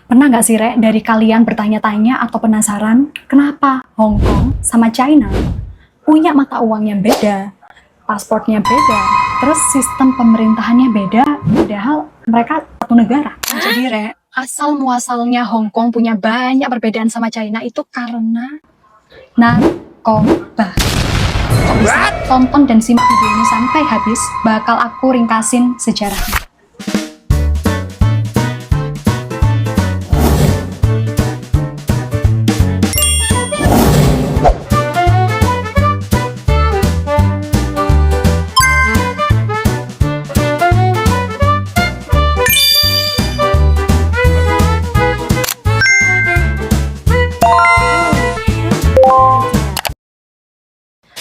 Pernah nggak sih, Rek, dari kalian bertanya-tanya atau penasaran, kenapa Hong Kong sama China punya mata uang yang beda, pasportnya beda, terus sistem pemerintahannya beda, padahal mereka satu negara? Jadi, Rek, asal muasalnya Hong Kong punya banyak perbedaan sama China itu karena narkoba. Kok bisa? Tonton dan simak video ini sampai habis, bakal aku ringkasin sejarahnya.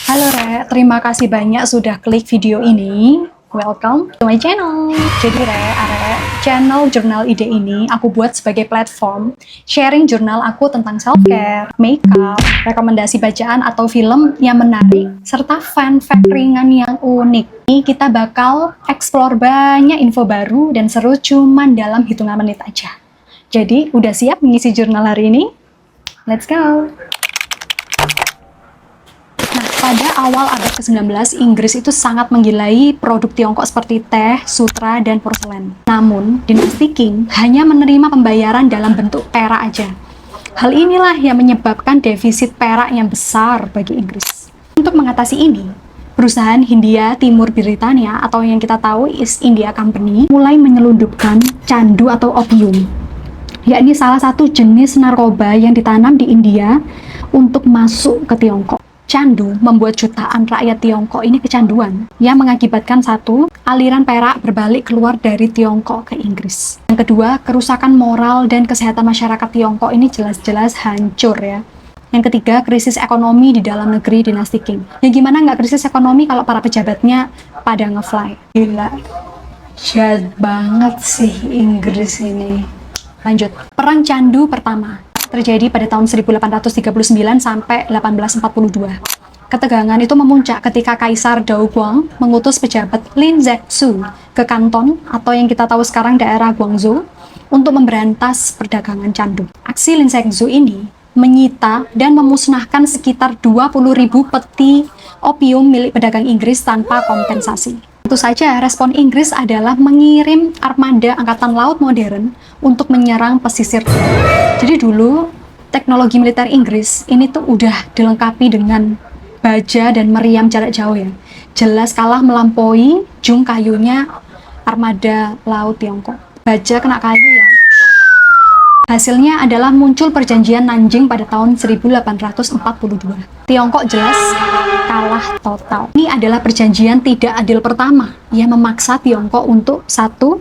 Halo Rek, terima kasih banyak sudah klik video ini. Welcome to my channel. Jadi Rek, channel Jurnal Ide ini aku buat sebagai platform sharing jurnal aku tentang self-care, makeup, rekomendasi bacaan atau film yang menarik, serta fun fact ringan yang unik. Ini kita bakal explore banyak info baru dan seru cuman dalam hitungan menit aja. Jadi, udah siap mengisi jurnal hari ini? Let's go! Pada awal abad ke-19, Inggris itu sangat menggilai produk Tiongkok seperti teh, sutra, dan porselen. Namun, dinasti Qing hanya menerima pembayaran dalam bentuk perak aja. Hal inilah yang menyebabkan defisit perak yang besar bagi Inggris. Untuk mengatasi ini, perusahaan Hindia Timur Britania atau yang kita tahu East India Company mulai menyelundupkan candu atau opium, yakni salah satu jenis narkoba yang ditanam di India untuk masuk ke Tiongkok. Candu membuat jutaan rakyat Tiongkok ini kecanduan, yang mengakibatkan satu, aliran perak berbalik keluar dari Tiongkok ke Inggris. Yang kedua, kerusakan moral dan kesehatan masyarakat Tiongkok ini jelas-jelas hancur ya. Yang ketiga, krisis ekonomi di dalam negeri dinasti Qing. Ya gimana nggak krisis ekonomi kalau para pejabatnya pada nge-fly? Gila, jahat banget sih Inggris ini. Lanjut, Perang Candu pertama terjadi pada tahun 1839 sampai 1842. Ketegangan itu memuncak ketika Kaisar Daoguang mengutus pejabat Lin Zexu ke Kanton atau yang kita tahu sekarang daerah Guangzhou untuk memberantas perdagangan candu. Aksi Lin Zexu ini menyita dan memusnahkan sekitar 20.000 peti opium milik pedagang Inggris tanpa kompensasi. Tentu saja respon Inggris adalah mengirim armada angkatan laut modern untuk menyerang pesisir. Jadi dulu teknologi militer Inggris ini tuh udah dilengkapi dengan baja dan meriam jarak jauh ya. Jelas kalah melampaui jung kayunya armada laut Tiongkok. Baja kena kayu ya. Hasilnya adalah muncul perjanjian Nanjing pada tahun 1842. Tiongkok jelas kalah total. Ini adalah perjanjian tidak adil pertama yang memaksa Tiongkok untuk satu,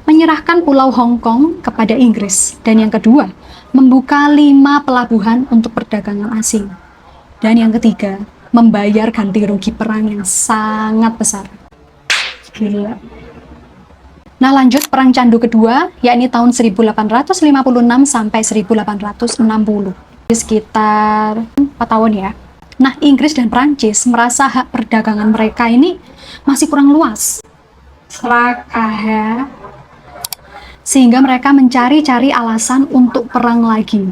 menyerahkan Pulau Hong Kong kepada Inggris, dan yang kedua, membuka 5 pelabuhan untuk perdagangan asing, dan yang ketiga, membayar ganti rugi perang yang sangat besar. Gila. Nah lanjut, Perang Candu kedua, yakni tahun 1856 sampai 1860. Sekitar 4 tahun ya. Nah, Inggris dan Prancis merasa hak perdagangan mereka ini masih kurang luas. Serakah ya. Sehingga mereka mencari-cari alasan untuk perang lagi.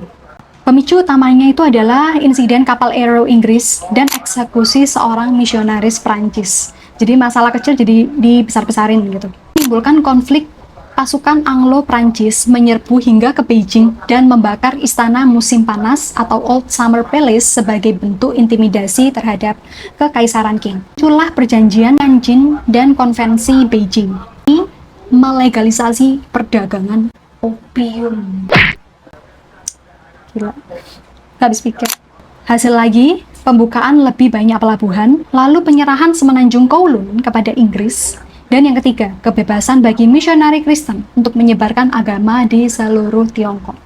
Pemicu utamanya itu adalah insiden kapal Arrow Inggris dan eksekusi seorang misionaris Prancis. Jadi masalah kecil jadi dibesar-besarin gitu. Menimbulkan konflik, pasukan Anglo-Prancis menyerbu hingga ke Beijing dan membakar istana musim panas atau Old Summer Palace sebagai bentuk intimidasi terhadap Kekaisaran Qing. Muncullah perjanjian Nanjing dan konvensi Beijing. Ini melegalisasi perdagangan opium. Gila, gak habis pikir. Hasil lagi, pembukaan lebih banyak pelabuhan, lalu penyerahan semenanjung Kowloon kepada Inggris, dan yang ketiga, kebebasan bagi misionari Kristen untuk menyebarkan agama di seluruh Tiongkok.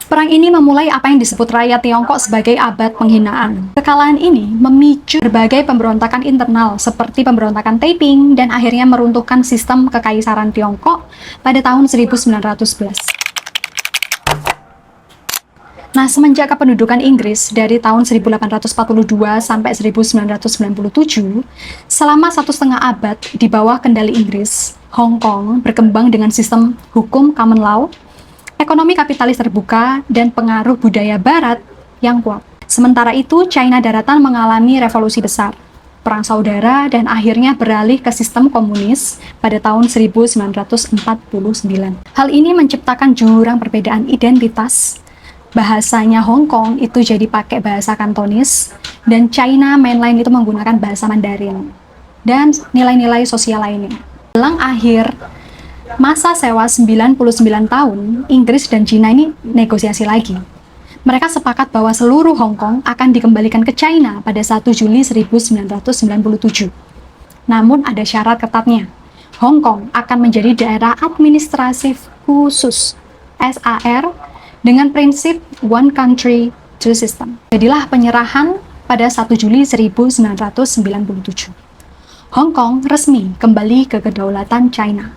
Perang ini memulai apa yang disebut rakyat Tiongkok sebagai abad penghinaan. Kekalahan ini memicu berbagai pemberontakan internal seperti pemberontakan Taiping dan akhirnya meruntuhkan sistem kekaisaran Tiongkok pada tahun 1911. Nah, semenjak kependudukan Inggris dari tahun 1842 sampai 1997, selama 1,5 abad di bawah kendali Inggris, Hong Kong berkembang dengan sistem hukum common law, ekonomi kapitalis terbuka, dan pengaruh budaya barat yang kuat. Sementara itu, China daratan mengalami revolusi besar, perang saudara, dan akhirnya beralih ke sistem komunis pada tahun 1949. Hal ini menciptakan jurang perbedaan identitas. Bahasanya Hong Kong itu jadi pakai bahasa Kantonis, dan China mainland itu menggunakan bahasa Mandarin, dan nilai-nilai sosial lainnya. Jelang akhir masa sewa 99 tahun, Inggris dan China ini negosiasi lagi. Mereka sepakat bahwa seluruh Hong Kong akan dikembalikan ke China pada 1 Juli 1997. Namun ada syarat ketatnya. Hong Kong akan menjadi daerah administratif khusus (SAR) dengan prinsip One Country, Two System. Jadilah penyerahan pada 1 Juli 1997. Hong Kong resmi kembali ke kedaulatan China.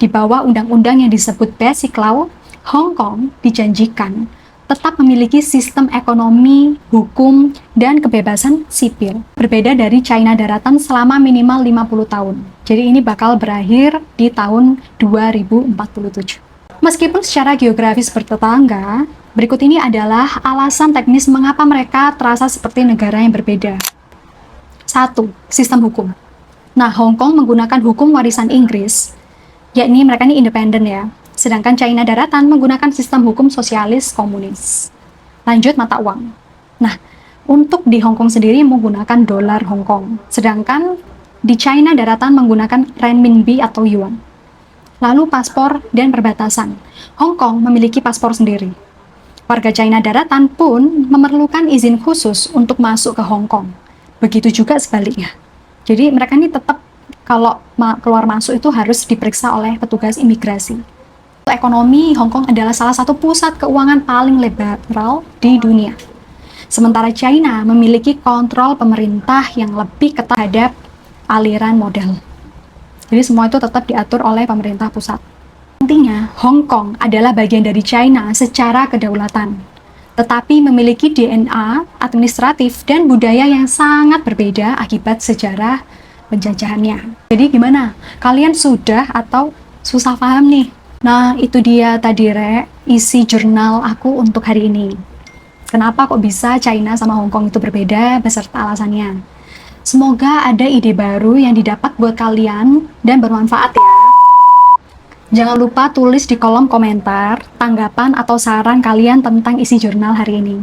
Di bawah undang-undang yang disebut Basic Law, Hong Kong dijanjikan tetap memiliki sistem ekonomi, hukum, dan kebebasan sipil. Berbeda dari China daratan selama minimal 50 tahun. Jadi ini bakal berakhir di tahun 2047. Meskipun secara geografis bertetangga, berikut ini adalah alasan teknis mengapa mereka terasa seperti negara yang berbeda. 1. Sistem hukum. Nah, Hong Kong menggunakan hukum warisan Inggris, yakni mereka ini independen ya, sedangkan China daratan menggunakan sistem hukum sosialis komunis. Lanjut, mata uang. Nah, untuk di Hong Kong sendiri menggunakan dolar Hong Kong, sedangkan di China daratan menggunakan renminbi atau yuan. Lalu paspor dan perbatasan. Hong Kong memiliki paspor sendiri. Warga China daratan pun memerlukan izin khusus untuk masuk ke Hong Kong. Begitu juga sebaliknya. Jadi mereka ini tetap kalau keluar masuk itu harus diperiksa oleh petugas imigrasi. Ekonomi Hong Kong adalah salah satu pusat keuangan paling liberal di dunia. Sementara China memiliki kontrol pemerintah yang lebih ketat terhadap aliran modal. Jadi semua itu tetap diatur oleh pemerintah pusat. Intinya, Hong Kong adalah bagian dari China secara kedaulatan, tetapi memiliki DNA, administratif, dan budaya yang sangat berbeda akibat sejarah penjajahannya. Jadi gimana? Kalian sudah atau susah paham nih? Nah, itu dia tadi isi jurnal aku untuk hari ini. Kenapa kok bisa China sama Hong Kong itu berbeda beserta alasannya? Semoga ada ide baru yang didapat buat kalian dan bermanfaat ya. Jangan lupa tulis di kolom komentar tanggapan atau saran kalian tentang isi jurnal hari ini.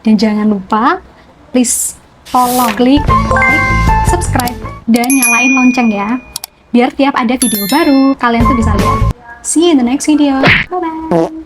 Dan jangan lupa, please follow, klik like, subscribe, dan nyalain lonceng ya. Biar tiap ada video baru, kalian tuh bisa lihat. See you in the next video. Bye-bye.